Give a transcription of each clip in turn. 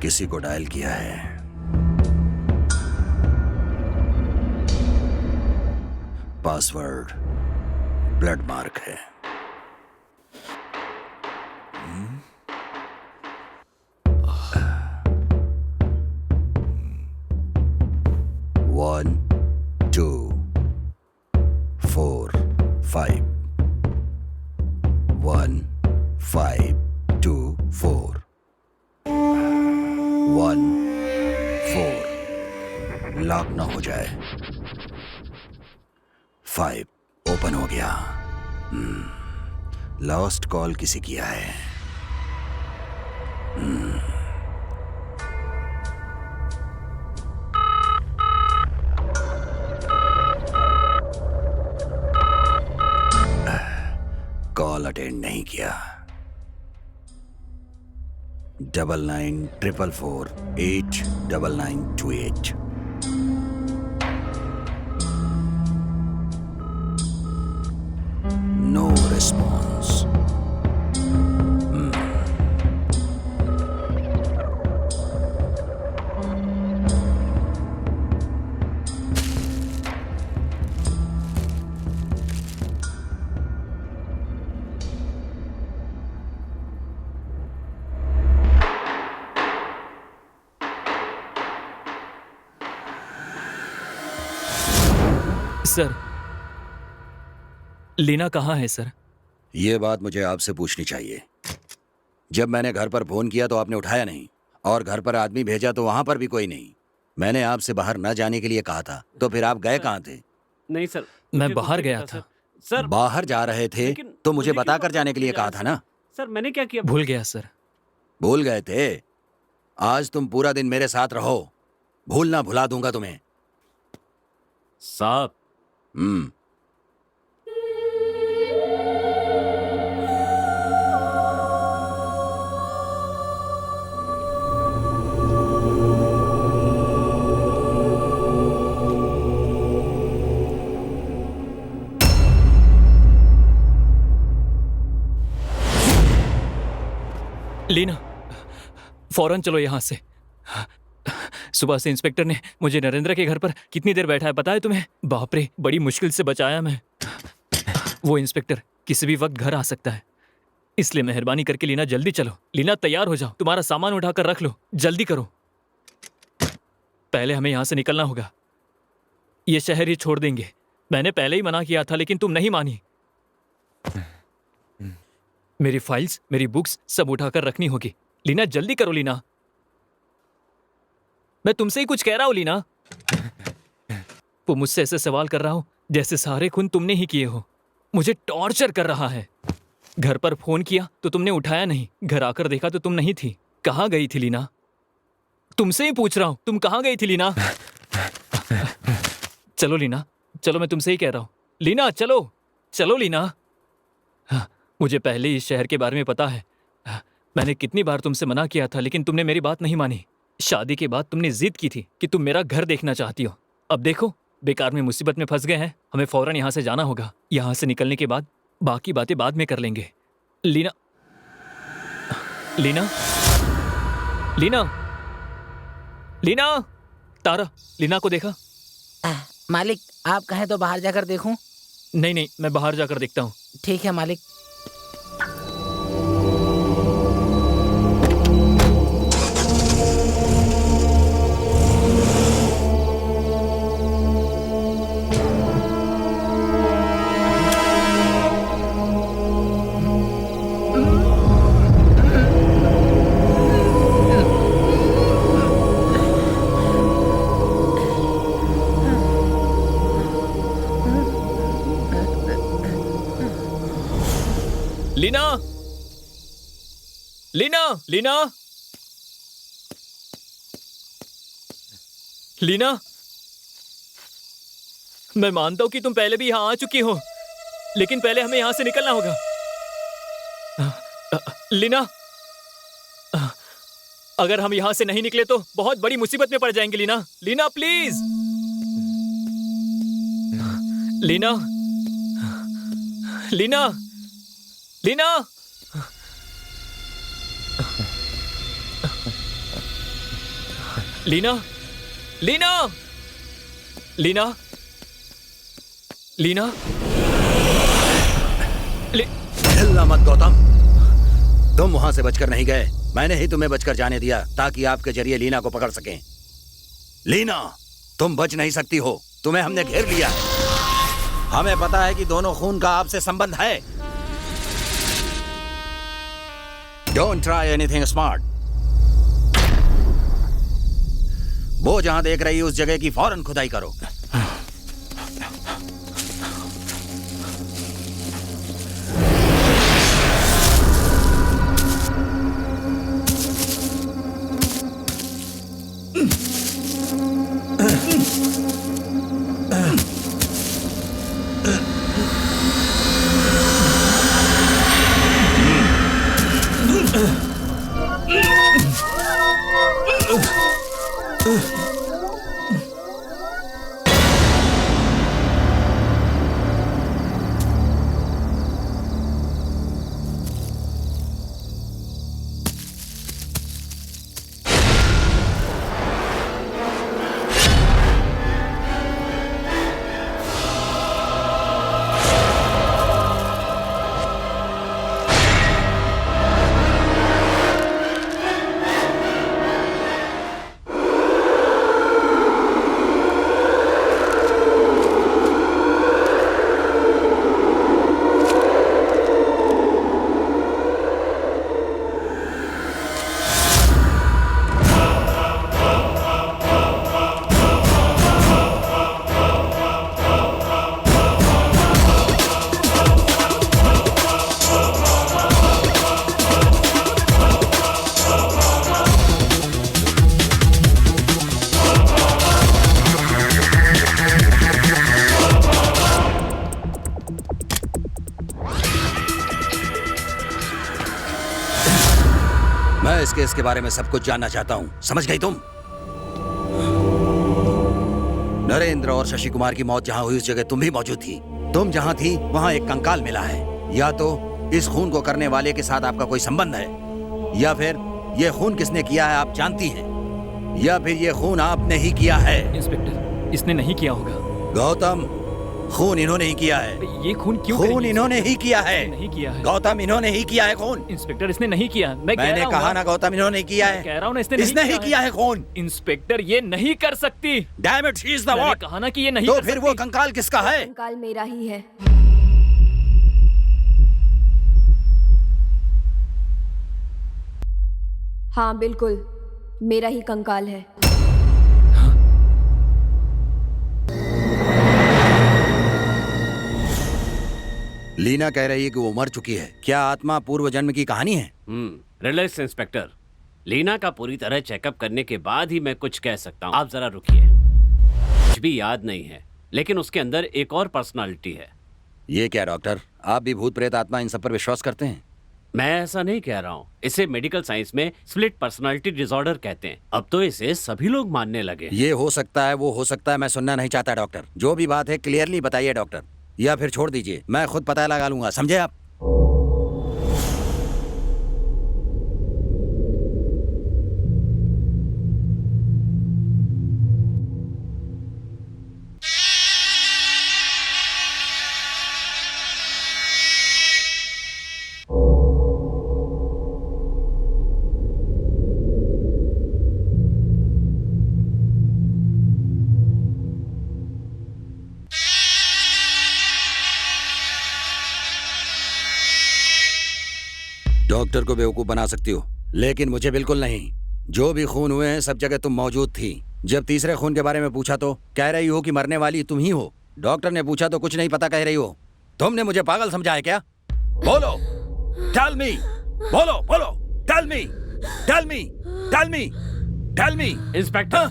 किसी को डायल किया है। पासवर्ड ब्लड मार्क है। वन 2 4 5 1 5 2 4 1 4 लॉक ना हो जाए। 5 ओपन हो गया। लॉस्ट कॉल किसी किया है। कॉल अटेंड नहीं किया। 9944489928। No response. सर, लीना कहाँ है सर? ये बात मुझे आपसे पूछनी चाहिए। जब मैंने घर पर फोन किया तो आपने उठाया नहीं, और घर पर आदमी भेजा तो वहां पर भी कोई नहीं। मैंने आपसे बाहर न जाने के लिए कहा था, तो फिर आप गए कहाँ थे? नहीं सर, मैं बाहर गया था। सर बाहर जा रहे थे तो मुझे बताकर जाने के लिए कहा था ना। सर, मैंने क्या किया? भूल गया सर। भूल गए थे? आज तुम पूरा दिन मेरे साथ रहो, भूलना भुला दूंगा तुम्हें। साहब, लीना, फौरन चलो यहाँ से। सुबह से इंस्पेक्टर ने मुझे नरेंद्र के घर पर कितनी देर बैठा है पता है तुम्हें? बाप रे, बड़ी मुश्किल से बचाया मैं। वो इंस्पेक्टर किसी भी वक्त घर आ सकता है, इसलिए मेहरबानी करके लीना जल्दी चलो। लीना तैयार हो जाओ, तुम्हारा सामान उठाकर रख लो, जल्दी करो। पहले हमें यहाँ से निकलना होगा। ये शहर ही छोड़ देंगे। मैंने पहले ही मना किया था लेकिन तुम नहीं मानी। मेरी फाइल्स, मेरी बुक्स सब उठाकर रखनी होगी। लीना जल्दी करो लीना, मैं तुमसे ही कुछ कह रहा हूं लीना। वो मुझसे ऐसे सवाल कर रहा हूं जैसे सारे खून तुमने ही किए हो। मुझे टॉर्चर कर रहा है। घर पर फोन किया तो तुमने उठाया नहीं, घर आकर देखा तो तुम नहीं थी। कहाँ गई थी लीना? तुमसे ही पूछ रहा हूं, तुम कहाँ गई थी लीना? चलो लीना, चलो, मैं तुमसे ही कह रहा हूं। लीना चलो, चलो लीना। मुझे पहले ही इस शहर के बारे में पता है। मैंने कितनी बार तुमसे मना किया था लेकिन तुमने मेरी बात नहीं मानी। शादी के बाद तुमने जिद की थी कि तुम मेरा घर देखना चाहती हो। अब देखो, बेकार में मुसीबत में फंस गए हैं। हमें फौरन यहाँ से जाना होगा। यहाँ से निकलने के बाद बाकी बातें बाद में कर लेंगे। लीना, लीना, लीना, लीना। तारा, लीना को देखा? मालिक, आप कहें तो बाहर जाकर देखूं? नहीं नहीं, मैं बाहर जाकर देखता हूँ। ठीक है मालिक। लीना, लीना, लीना, लीना। मैं मानता हूं कि तुम पहले भी यहां आ चुकी हो, लेकिन पहले हमें यहां से निकलना होगा। लीना, अगर हम यहां से नहीं निकले तो बहुत बड़ी मुसीबत में पड़ जाएंगे लीना। लीना प्लीज, लीना, लीना, लीना। लीना, लीना, लीना, लीना, हिलना मत गौतम। तुम वहां से बचकर नहीं गए, मैंने ही तुम्हें बचकर जाने दिया ताकि आपके जरिए लीना को पकड़ सकें। लीना, तुम बच नहीं सकती हो, तुम्हें हमने घेर लिया है। हमें पता है कि दोनों खून का आपसे संबंध है। Don't try anything smart. वो जहां देख रही है उस जगह की फौरन खुदाई करो। मैं इस केस के बारे में सब कुछ जानना चाहता हूं, समझ गई तुम? नरेंद्र और शशि कुमार की मौत जहां हुई उस जगह तुम भी मौजूद थी। तुम जहां थी वहां एक कंकाल मिला है। या तो इस खून को करने वाले के साथ आपका कोई संबंध है, या फिर ये खून किसने किया है आप जानती हैं, या फिर ये खून आपने ही किया है। इंस्पेक्टर, इसने नहीं किया होगा। गौतम, खून इन्होंने ही किया है। ये खून क्यों खून करेंगे? इन्होंने ही किया है। नहीं किया है गौतम, इन्होंने ही किया है खून। इंस्पेक्टर, इसने नहीं किया। मैंने कहा ना गौतम, इन्होंने किया है। कह रहा हूँ ना, इसने ही किया है खून। इंस्पेक्टर, ये नहीं कर सकती। Damn it, she is the मैंने व्हाट? कहा ना कि ये नहीं तो कर फिर सकती। वो कंकाल किसका है? कंकाल मेरा ही है। हाँ बिल्कुल, मेरा ही कंकाल है। लीना कह रही है कि वो मर चुकी है। क्या आत्मा पूर्व जन्म की कहानी है? Relax inspector. लीना का पूरी तरह चेकअप करने के बाद ही मैं कुछ कह सकता हूँ। आप जरा रुकिए। कुछ भी याद नहीं है, लेकिन उसके अंदर एक और पर्सनालिटी है। ये क्या डॉक्टर, आप भी भूत प्रेत आत्मा इन सब पर विश्वास करते हैं? मैं ऐसा नहीं कह रहा हूँ। इसे मेडिकल साइंस में स्प्लिट पर्सनालिटी डिसऑर्डर कहते हैं। अब तो इसे सभी लोग मानने लगे। ये हो सकता है, वो हो सकता है, मैं सुनना नहीं चाहता डॉक्टर। जो भी बात है क्लियरली बताइए डॉक्टर, या फिर छोड़ दीजिए, मैं खुद पता लगा लूंगा, समझे आप? डॉक्टर को बेवकूफ बना सकती हो, लेकिन मुझे बिल्कुल नहीं। जो भी खून हुए हैं सब जगह तुम मौजूद थी। जब तीसरे खून के बारे में पूछा तो कह रही हो कि मरने वाली तुम ही हो। डॉक्टर ने पूछा तो कुछ नहीं पता कह रही हो। तुमने मुझे पागल समझा है क्या? बोलो, टेल मी, बोलो बोलो, tell me, tell me, tell me, tell me. Inspector,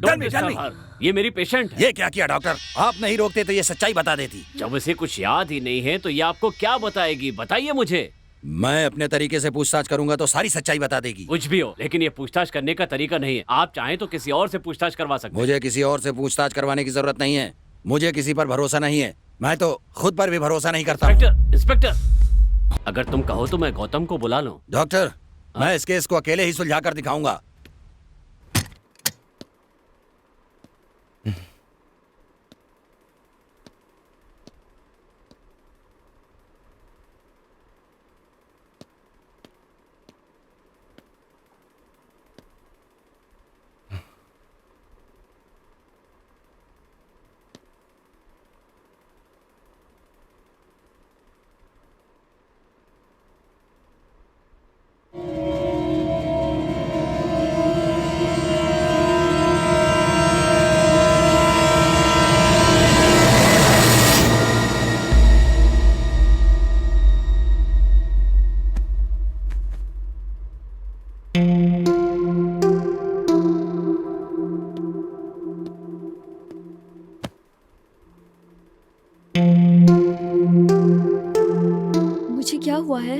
don't disturb her। ये मेरी पेशेंट है। ये क्या किया डॉक्टर? आप नहीं रोकते तो ये सच्चाई बता देती। जब इसे कुछ याद ही नहीं है तो ये आपको क्या बताएगी? बताइए मुझे। मैं अपने तरीके से पूछताछ करूंगा तो सारी सच्चाई बता देगी। कुछ भी हो, लेकिन ये पूछताछ करने का तरीका नहीं है। आप चाहें तो किसी और से पूछताछ करवा सकते हैं। मुझे किसी और से पूछताछ करवाने की जरूरत नहीं है। मुझे किसी पर भरोसा नहीं है। मैं तो खुद पर भी भरोसा नहीं करता। इंस्पेक्टर, अगर तुम कहो तो मैं गौतम को बुला लूं। डॉक्टर, मैं इस केस को अकेले ही सुलझा कर दिखाऊंगा। मुझे क्या हुआ है?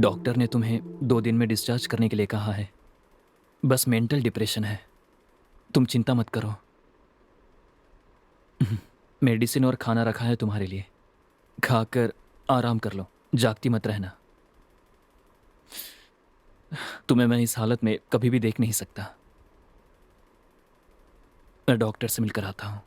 डॉक्टर ने तुम्हें 2 दिन में डिस्चार्ज करने के लिए कहा है। बस मेंटल डिप्रेशन है, तुम चिंता मत करो। मेडिसिन और खाना रखा है तुम्हारे लिए, खाकर आराम कर लो, जागती मत रहना। तुम्हें मैं इस हालत में कभी भी देख नहीं सकता। मैं डॉक्टर से मिलकर आता हूँ।